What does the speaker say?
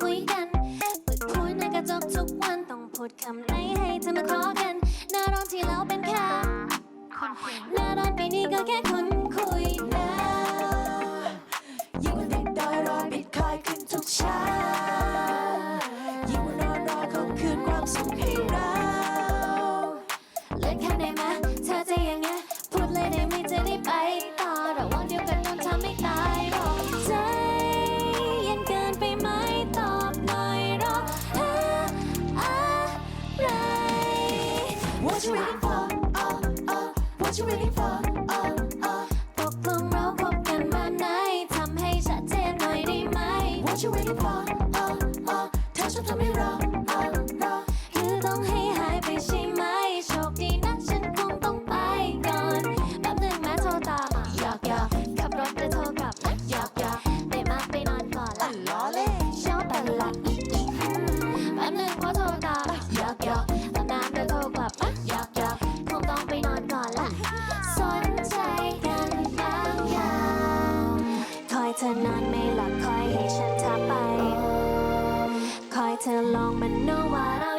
คุยกันเปิดคุยในกระจกทุกวันต้องพูดคำไหนให้เธอมาขอกันหน้าร้อนที่เราเป็นแค่หน้าร้อนปีนี้ก็แค่คนคุยแล้วยิ่งวันเด็กดอยรอบิตคอยขึ้นทุกเช้ายิ่งวันนอนรอเขาคืนความสุขให้เราเลื่อนขั้นได้ไหมเธอจะยังไงพูดเลยได้ไหมจะได้ไปต่อระวังเดียวกันโดนทำไม่ตายหรอกใจเย็นเกินไปไหมตอบหน่อยรออะไร What you waiting for What you waiting for ตกลงเราคบกันแบบไหนทำให้ชัดเจนหน่อยได้ไหม What you waiting for เธอชอบทำให้รอหรือต้องให้หายไปใช่ไหมโชคดีนะฉันคงต้องไปก่อนแป๊บหนึ่งแม่โทรตามหยอกขับรถไปโทรกลับหยอกได้มาไปนอนก่อนละล้อเล่ชอบแต่ละแป๊บหนึ่งพอโทรตามหยอกตอนน้ำเดี๋ยวโทรกลับหยอกคงต้องไปนอนก่อนละสนใจกันบางอย่างคอยเธอนอนไม่หลับคอยให้ฉันทักไปคอยเธอลองมันโนว่าเรา